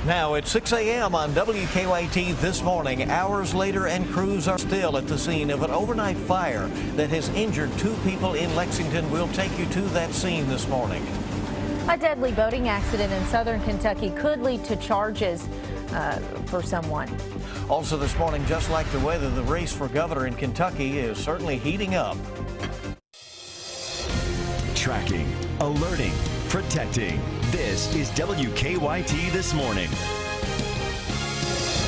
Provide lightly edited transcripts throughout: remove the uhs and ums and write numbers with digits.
Now it's 6 a.m. on WKYT this morning. Hours later, and crews are still at the scene of an overnight fire that has injured 2 people in Lexington. We'll take you to that scene this morning. A deadly boating accident in southern Kentucky could lead to charges for someone. Also this morning, just like the weather, the race for governor in Kentucky is certainly heating up. Tracking, alerting, protecting. This is WKYT This Morning.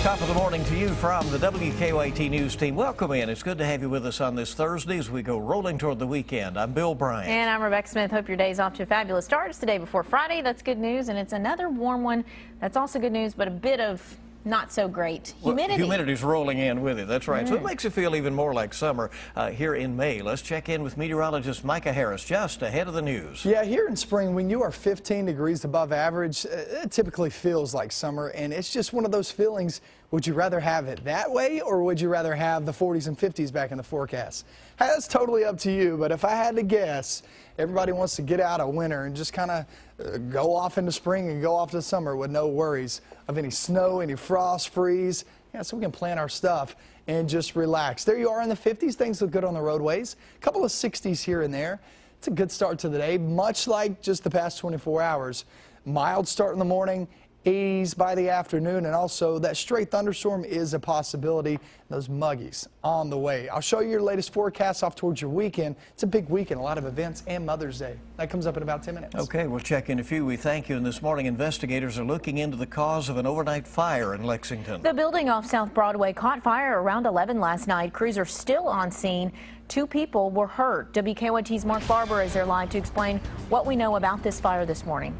Top of the morning to you from the WKYT News team. Welcome in. It's good to have you with us on this Thursday as we go rolling toward the weekend. I'm Bill Bryant. And I'm Rebecca Smith. Hope your day's off to a fabulous start. It's the day before Friday. That's good news. And it's another warm one. That's also good news, but a bit of not so great humidity. Well, humidity's rolling in with it. That's right. So it makes it feel even more like summer here in May. Let's check in with meteorologist Micah Harris just ahead of the news. Yeah, here in spring, when you are 15 degrees above average, it typically feels like summer, and it's just one of those feelings. Would you rather have it that way, or would you rather have the 40s and 50s back in the forecast? Hey, that's totally up to you, but if I had to guess, everybody wants to get out of winter and just kind of go off into spring and go off to summer with no worries of any snow, any frost, freeze. Yeah, so we can plan our stuff and just relax. There you are in the 50s. Things look good on the roadways. A couple of 60s here and there. It's a good start to the day, much like just the past 24 hours. Mild start in the morning, 80s by the afternoon, and also that stray thunderstorm is a possibility. Those muggies on the way. I'll show you your latest forecast off towards your weekend. It's a big weekend, a lot of events, and Mother's Day. That comes up in about 10 minutes. Okay, we'll check in a few. We thank you. And this morning, investigators are looking into the cause of an overnight fire in Lexington. The building off South Broadway caught fire around 11 last night. Crews are still on scene. 2 people were hurt. WKYT's Mark Barber is there live to explain what we know about this fire this morning.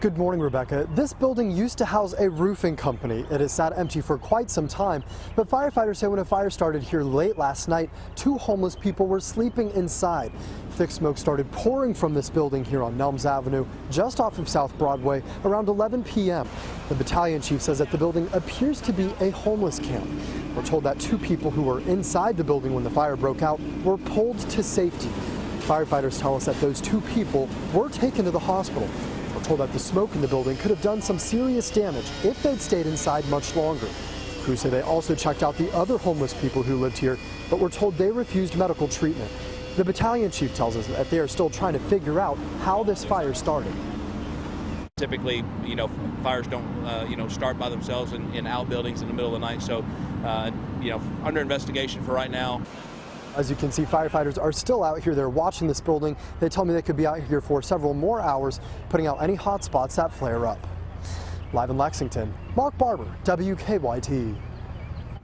Good morning, Rebecca. This building used to house a roofing company. It has sat empty for quite some time, but firefighters say when a fire started here late last night, 2 homeless people were sleeping inside. Thick smoke started pouring from this building here on Nelms Avenue, just off of South Broadway, around 11 p.m. The battalion chief says that the building appears to be a homeless camp. We're told that 2 people who were inside the building when the fire broke out were pulled to safety. Firefighters tell us that those 2 people were taken to the hospital. We're told that the smoke in the building could have done some serious damage if they'd stayed inside much longer. Crews say they also checked out the other homeless people who lived here, but were told they refused medical treatment. The battalion chief tells us that they are still trying to figure out how this fire started. Typically, fires don't, start by themselves in outbuildings in the middle of the night. So, under investigation for right now. As you can see, firefighters are still out here. They're watching this building. They tell me they could be out here for several more hours, putting out any hot spots that flare up. Live in Lexington, Mark Barber, WKYT.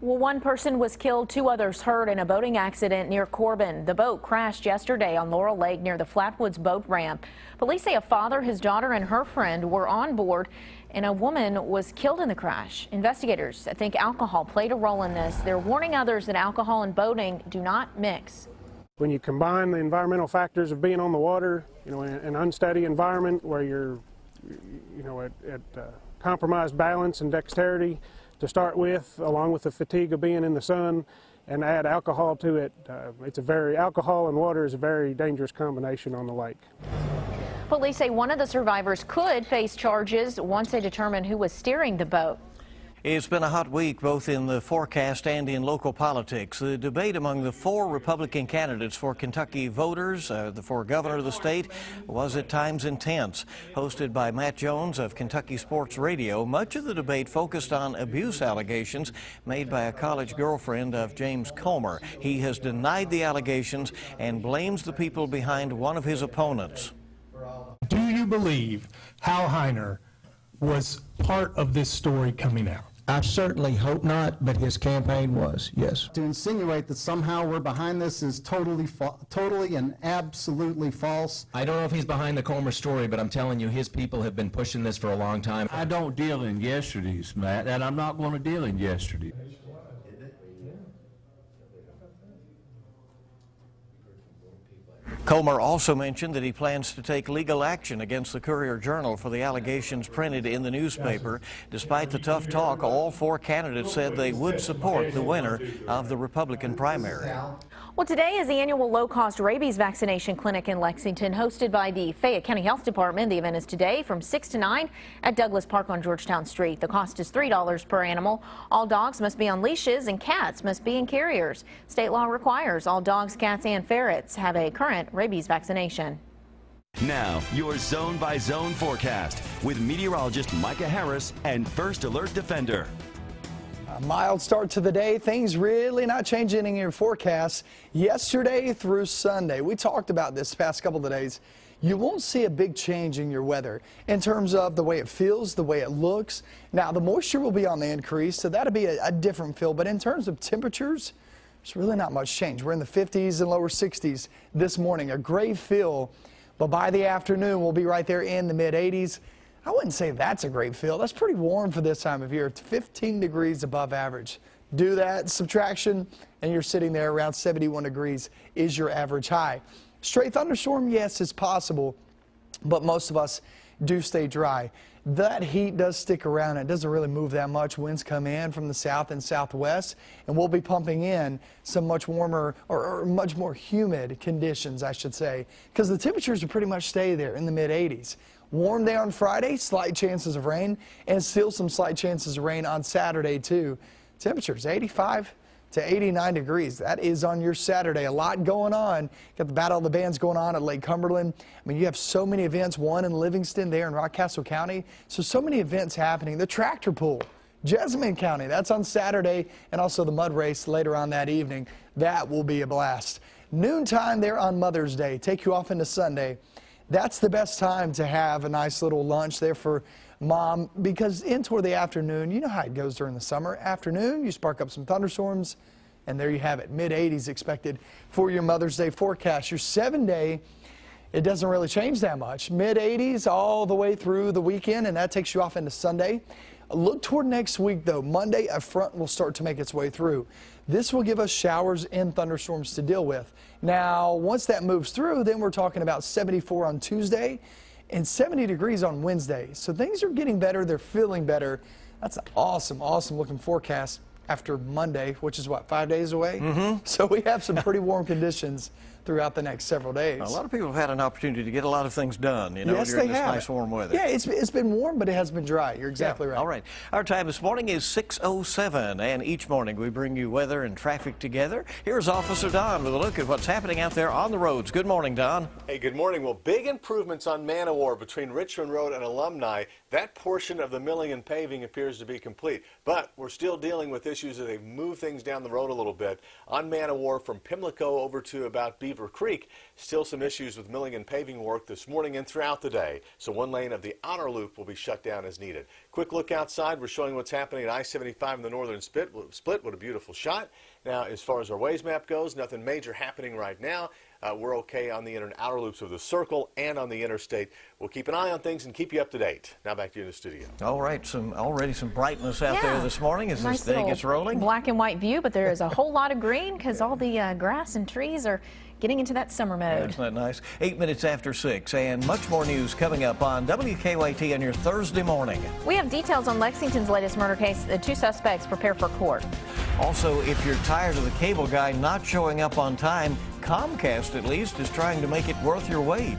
Well, 1 person was killed, 2 others hurt in a boating accident near Corbin. The boat crashed yesterday on Laurel Lake near the Flatwoods boat ramp. Police say a father, his daughter, and her friend were on board, and a woman was killed in the crash. Investigators think alcohol played a role in this. They're warning others that alcohol and boating do not mix. When you combine the environmental factors of being on the water, in an unsteady environment where you're, at compromised balance and dexterity to start with, along with the fatigue of being in the sun, and add alcohol to it, alcohol and water is a very dangerous combination on the lake. Police say one of the survivors could face charges once they determine who was steering the boat. It's been a hot week both in the forecast and in local politics. The debate among the 4 Republican candidates for Kentucky voters, for governor of the state, was at times intense. Hosted by Matt Jones of Kentucky Sports Radio, much of the debate focused on abuse allegations made by a college girlfriend of James Comer. He has denied the allegations and blames the people behind one of his opponents. Do you believe Hal Heiner was part of this story coming out? I certainly hope not, but his campaign was, yes. To insinuate that somehow we're behind this is totally and absolutely false. I don't know if he's behind the Comer story, but I'm telling you, his people have been pushing this for a long time. I don't deal in yesterdays, Matt, and I'm not going to deal in yesterday. Comer also mentioned that he plans to take legal action against the Courier-Journal for the allegations printed in the newspaper. Despite the tough talk, all four candidates said they would support the winner of the Republican primary. Well, today is the annual low-cost rabies vaccination clinic in Lexington, hosted by the Fayette County Health Department. The event is today from 6 to 9 at Douglas Park on Georgetown Street. The cost is $3 per animal. All dogs must be on leashes and cats must be in carriers. State law requires all dogs, cats, and ferrets have a current rabies vaccination. Now, your zone-by-zone forecast with meteorologist Micah Harris and First Alert Defender. A mild start to the day. Things really not changing in your forecast yesterday through Sunday. We talked about this past couple of days. You won't see a big change in your weather in terms of the way it feels, the way it looks. Now, the moisture will be on the increase, so that'll be a different feel. But in terms of temperatures, there's really not much change. We're in the 50s and lower 60s this morning. A great feel, but by the afternoon, we'll be right there in the mid-80s. I wouldn't say that's a great feel. That's pretty warm for this time of year. It's 15 degrees above average. Do that subtraction, and you're sitting there around 71 degrees is your average high. Straight thunderstorm, yes, it's possible, but most of us do stay dry. That heat does stick around. It doesn't really move that much. Winds come in from the south and southwest, and we'll be pumping in some much warmer or much more humid conditions, I should say, because the temperatures will pretty much stay there in the mid-80s. Warm day on Friday, slight chances of rain, and still some slight chances of rain on Saturday, too. Temperatures 85 to 89 degrees. That is on your Saturday. A lot going on. Got the Battle of the Bands going on at Lake Cumberland. I mean, you have so many events, one in Livingston there in Rockcastle County. So many events happening. The tractor pull, Jessamine County, that's on Saturday, and also the mud race later on that evening. That will be a blast. Noontime there on Mother's Day. Take you off into Sunday. That's the best time to have a nice little lunch there for Mom, because in toward the afternoon, you know how it goes during the summer. Afternoon, you spark up some thunderstorms, and there you have it. Mid-80s expected for your Mother's Day forecast. Your 7-day, it doesn't really change that much. Mid-80s all the way through the weekend, and that takes you off into Sunday. Look toward next week, though. Monday, a front will start to make its way through. This will give us showers and thunderstorms to deal with. Now, once that moves through, then we're talking about 74 on Tuesday and 70 degrees on Wednesday. So things are getting better. They're feeling better. That's an awesome, awesome looking forecast after Monday, which is what, 5 days away? So we have some pretty warm conditions throughout the next several days. A lot of people have had an opportunity to get a lot of things done, you know, yes, during they this have. nice warm weather. Yeah, it's been warm, but it has been dry. You're exactly right. All right. Our time this morning is 6:07, and each morning we bring you weather and traffic together. Here's Officer Don with a look at what's happening out there on the roads. Good morning, Don. Hey, good morning. Well, big improvements on Man-O-War between Richmond Road and Alumni. That portion of the milling and paving appears to be complete, but we're still dealing with issues as they move things down the road a little bit. On Man-O-War from Pimlico over to about Beaver Creek, still some issues with milling and paving work this morning and throughout the day. So one lane of the outer loop will be shut down as needed. Quick look outside. We're showing what's happening at I-75 in the northern split. What a beautiful shot. Now, as far as our Waze map goes, nothing major happening right now. We're okay on the inner and outer loops of the circle and on the interstate. We'll keep an eye on things and keep you up to date. Now back to you in the studio. All right, already some brightness out there this morning as nice this day gets rolling. Black and white view, but there is a whole lot of green because all the grass and trees are getting into that summer mode. Isn't that nice? 8 minutes after 6, and much more news coming up on WKYT on your Thursday morning. We have details on Lexington's latest murder case. The 2 suspects prepare for court. Also, if you're tired of the cable guy not showing up on time, Comcast at least is trying to make it worth your wait.